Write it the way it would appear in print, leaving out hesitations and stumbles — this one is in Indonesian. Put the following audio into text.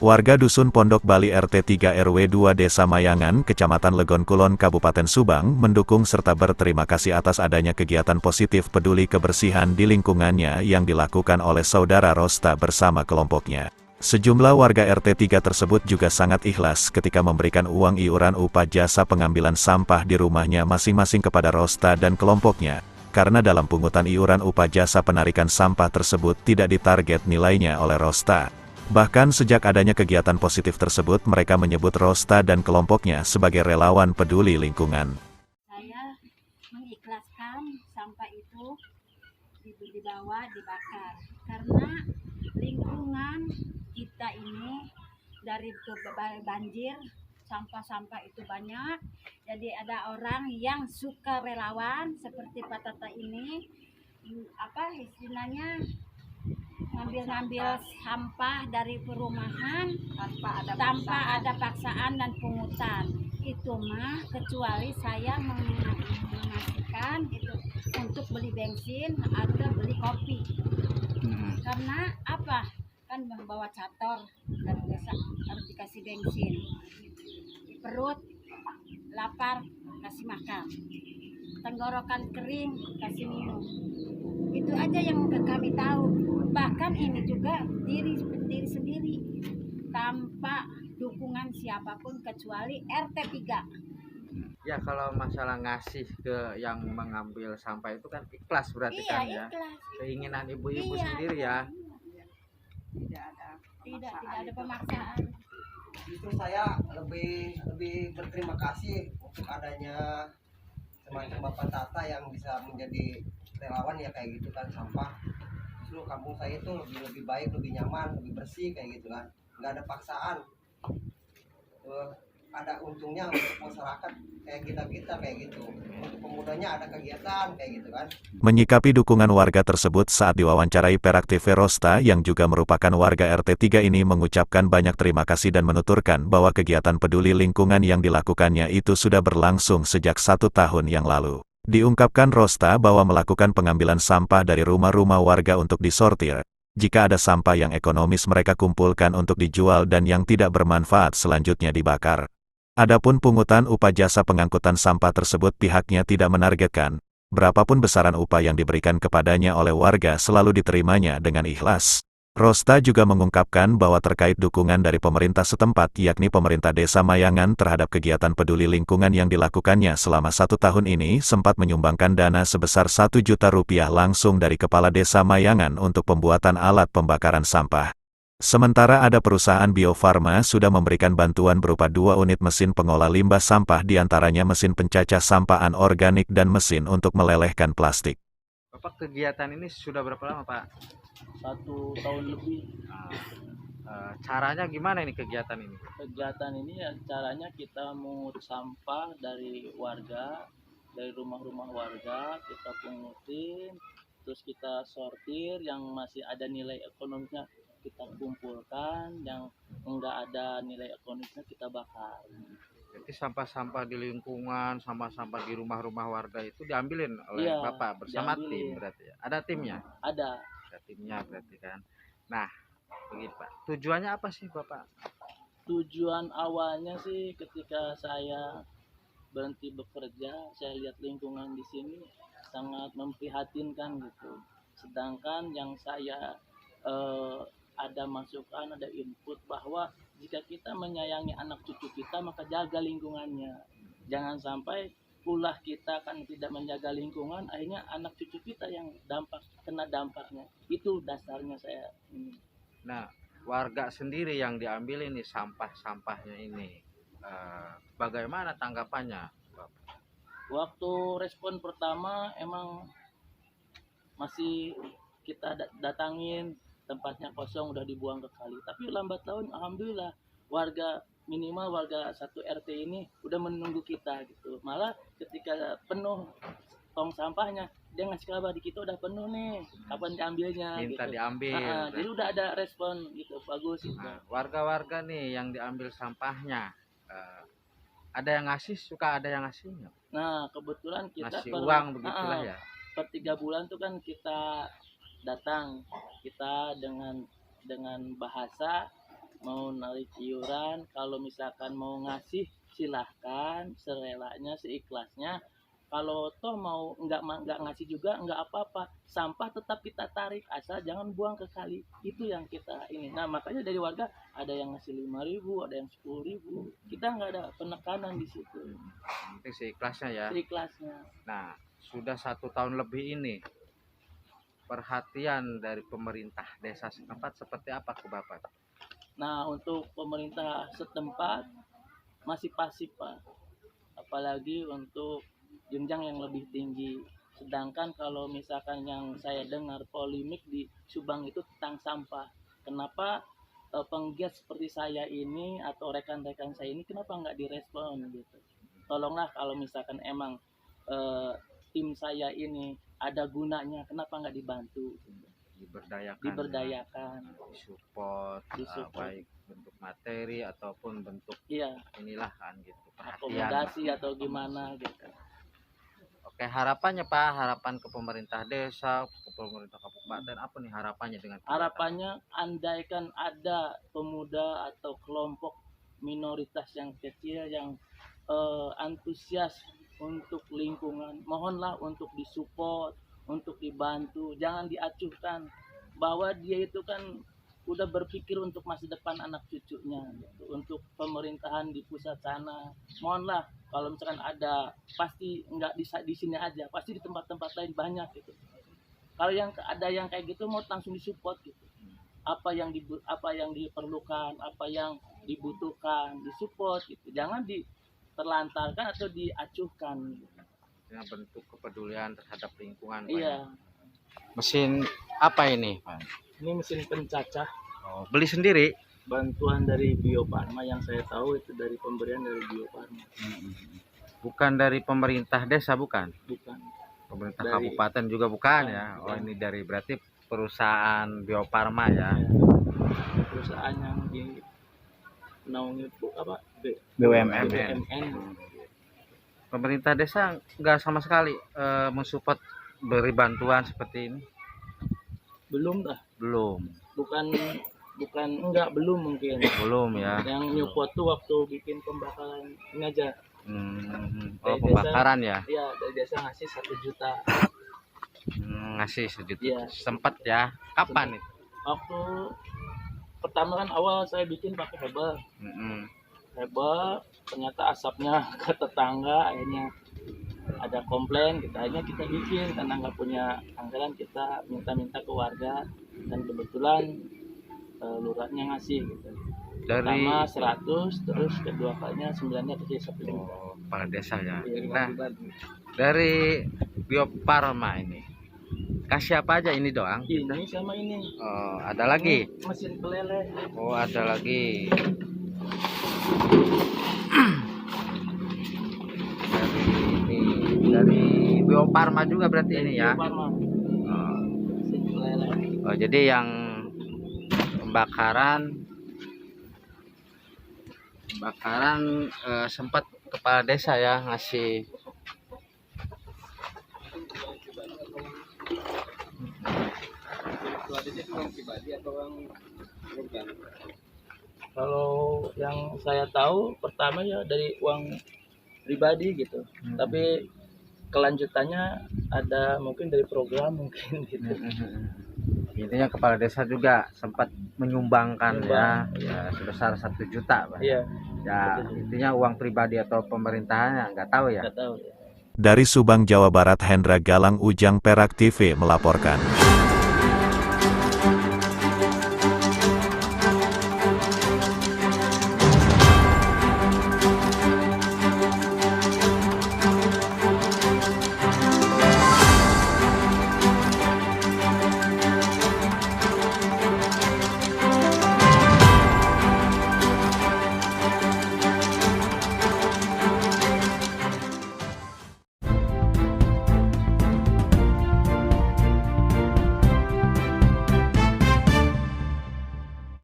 Warga Dusun Pondok Bali RT 3 RW 2 Desa Mayangan, Kecamatan Legon Kulon, Kabupaten Subang, mendukung serta berterima kasih atas adanya kegiatan positif peduli kebersihan di lingkungannya yang dilakukan oleh Saudara Rosta bersama kelompoknya. Sejumlah warga RT 3 tersebut juga sangat ikhlas ketika memberikan uang iuran upah jasa pengambilan sampah di rumahnya masing-masing kepada Rosta dan kelompoknya, karena dalam pungutan iuran upah jasa penarikan sampah tersebut tidak ditarget nilainya oleh Rosta. Bahkan sejak adanya kegiatan positif tersebut, mereka menyebut Rosta dan kelompoknya sebagai relawan peduli lingkungan. Saya mengikhlaskan sampah itu dibawa dibakar karena lingkungan kita ini dari banjir, sampah-sampah itu banyak. Jadi ada orang yang suka relawan seperti Pak Tata ini, apa istilahnya, ngambil sampah dari perumahan tanpa ada paksaan dan pungutan. Itu mah kecuali saya memastikan itu untuk beli bensin atau beli kopi. Karena apa? Kan membawa cator dari desa harus dikasih bensin. Di perut lapar kasih makan. Tenggorokan kering kasih minum. Itu aja yang kami tahu. Bahkan ini juga diri sendiri tanpa dukungan siapapun kecuali RT 3. Ya, kalau masalah ngasih ke yang mengambil sampah itu kan ikhlas berarti kan ya. Ikhlas. Keinginan ibu-ibu sendiri ya. Tidak ada pemaksaan. Justru saya lebih berterima kasih untuk adanya semacam Bapak Tata yang bisa menjadi relawan ya kayak gitu kan sampah. Justru kampung saya itu lebih baik, lebih nyaman, lebih bersih kayak gitu kan. Nggak ada paksaan. Ada untungnya untuk masyarakat kayak kita kayak gitu. Untuk pemudanya ada kegiatan kayak gitu kan. Menyikapi dukungan warga tersebut saat diwawancarai Peraktive Rosta yang juga merupakan warga RT 3 ini mengucapkan banyak terima kasih dan menuturkan bahwa kegiatan peduli lingkungan yang dilakukannya itu sudah berlangsung sejak 1 tahun yang lalu. Diungkapkan Rosta bahwa melakukan pengambilan sampah dari rumah-rumah warga untuk disortir. Jika ada sampah yang ekonomis mereka kumpulkan untuk dijual dan yang tidak bermanfaat selanjutnya dibakar. Adapun pungutan upah jasa pengangkutan sampah tersebut pihaknya tidak menargetkan. Berapapun besaran upah yang diberikan kepadanya oleh warga selalu diterimanya dengan ikhlas. Rosta juga mengungkapkan bahwa terkait dukungan dari pemerintah setempat yakni pemerintah Desa Mayangan terhadap kegiatan peduli lingkungan yang dilakukannya selama 1 tahun ini sempat menyumbangkan dana sebesar 1 juta rupiah langsung dari Kepala Desa Mayangan untuk pembuatan alat pembakaran sampah. Sementara ada perusahaan Bio Farma sudah memberikan bantuan berupa 2 unit mesin pengolah limbah sampah diantaranya mesin pencacah sampah anorganik dan mesin untuk melelehkan plastik. Bapak kegiatan ini sudah berapa lama Pak? 1 tahun lebih. Caranya gimana ini kegiatan ini? Kegiatan ini ya caranya kita mungut sampah dari warga, dari rumah-rumah warga, kita pungutin, terus kita sortir, yang masih ada nilai ekonomisnya kita kumpulkan, yang enggak ada nilai ekonomisnya kita bakar. Jadi sampah-sampah di lingkungan, sampah-sampah di rumah-rumah warga itu diambilin oleh Iya, Bapak bersama diambilin. tim berarti ya? Ada timnya? Ada. Ada timnya berarti kan. Nah, begitu Pak. Tujuannya apa sih Bapak? Tujuan awalnya sih ketika saya berhenti bekerja, saya lihat lingkungan di sini sangat memprihatinkan gitu. Sedangkan yang saya ada masukan, ada input bahwa jika kita menyayangi anak cucu kita maka jaga lingkungannya. Jangan sampai ulah kita kan tidak menjaga lingkungan, akhirnya anak cucu kita yang kena dampaknya. Itu dasarnya saya ini. Nah, warga sendiri yang diambil ini sampah-sampahnya ini, bagaimana tanggapannya, Bapak? Waktu respon pertama emang masih kita datangin, tempatnya kosong udah dibuang ke kali. Tapi lambat laun alhamdulillah minimal warga 1 RT ini udah menunggu kita gitu. Malah ketika penuh tong sampahnya dia ngasih kabar di kita udah penuh nih, kapan diambilnya Minta gitu. diambil. Jadi udah ada respon gitu, bagus gitu. Nah, warga-warga nih yang diambil sampahnya, ada yang ngasih, suka ada yang ngasih nggak? Nah kebetulan kita Ngasih uang begitulah ya. per 3 bulan tuh kan kita datang, kita dengan bahasa mau narik iuran, kalau misalkan mau ngasih silahkan serelanya seikhlasnya. Kalau toh mau nggak ngasih juga nggak apa-apa, sampah tetap kita tarik asal jangan buang ke kali, itu yang kita ini. Nah makanya dari warga ada yang ngasih 5.000, ada yang 10.000, kita nggak ada penekanan di situ, Penting seikhlasnya ya. seikhlasnya. Nah, sudah 1 tahun lebih ini, perhatian dari pemerintah desa setempat seperti apa ke Bapak? Nah untuk pemerintah setempat masih pasif Pak, apalagi untuk jenjang yang lebih tinggi. Sedangkan kalau misalkan yang saya dengar polemik di Subang itu tentang sampah, kenapa penggiat seperti saya ini atau rekan-rekan saya ini kenapa nggak direspon gitu. Tolonglah kalau misalkan emang tim saya ini ada gunanya, kenapa nggak dibantu, diberdayakan, disupport, Disupport. baik bentuk materi ataupun bentuk iya, inilah kan gitu, perhatian. akomodasi atau gimana gitu. Oke, harapannya Pak, harapan ke pemerintah desa, ke pemerintah kabupaten, apa nih harapannya dengan kegiatan? Harapannya andaikan ada pemuda atau kelompok minoritas yang kecil yang antusias untuk lingkungan, mohonlah untuk disupport, untuk dibantu, jangan diacuhkan bahwa dia itu kan udah berpikir untuk masa depan anak cucunya gitu. Untuk pemerintahan di pusat sana, mohonlah kalau misalkan ada, pasti nggak di sini aja, pasti di tempat-tempat lain banyak gitu. Kalau yang ada yang kayak gitu mau langsung disupport gitu. Apa yang diperlukan, apa yang dibutuhkan, disupport gitu. Jangan diterlantarkan atau diacuhkan. Dengan bentuk kepedulian terhadap lingkungan Pak, Iya. ya. Mesin apa ini Pak? Ini mesin pencacah, Oh, beli sendiri? bantuan dari Bio Farma, yang saya tahu itu dari pemberian dari Bio Farma. Bukan dari pemerintah desa, bukan? Bukan. Pemerintah Dari- kabupaten juga bukan Bukan, ya? Oh, bukan. ini dari berarti perusahaan Bio Farma ya? Perusahaan yang naungi BUMN. BUMN. Pemerintah desa nggak sama sekali mensupport beri bantuan seperti ini? Belum dah. Belum Belum mungkin. belum ya. Yang nyupport tuh waktu bikin pembakaran ini aja. Oh, Dari pembakaran ya? Iya, dari desa ngasih 1 juta. Ngasih sejuta. Iya. Sempat ya? Kapan itu? Waktu pertama kan awal saya bikin pakai hebel. Hebel, ternyata asapnya ke tetangga, akhirnya ada komplain, akhirnya kita bikin karena nggak punya anggaran, kita minta ke warga dan kebetulan lurahnya ngasih gitu. Dari Pertama 100, terus kedua kalinya 9-nya kasih 1 juta. kepala desa ya. Iya, Nah, dibantu. dari Bio Farma ini kasih apa aja ini doang? Ini sama ini. Oh, ada lagi? Ini mesin peleleh. Oh, ada lagi. Dari Bio Farma juga berarti ini ya. Bio Farma, Oh, mesin peleleh. oh, jadi yang pembakaran sempat kepala desa ya ngasih. Kalau yang saya tahu pertama ya dari uang pribadi gitu. Tapi kelanjutannya ada mungkin dari program mungkin gitu. Intinya kepala desa juga sempat menyumbangkan ya, Menyumbang. ya sebesar 1 juta Pak. Iya, Ya intinya uang pribadi atau pemerintahannya nggak tahu ya. nggak tahu ya. Dari Subang, Jawa Barat, Hendra Galang Ujang, Perak TV melaporkan.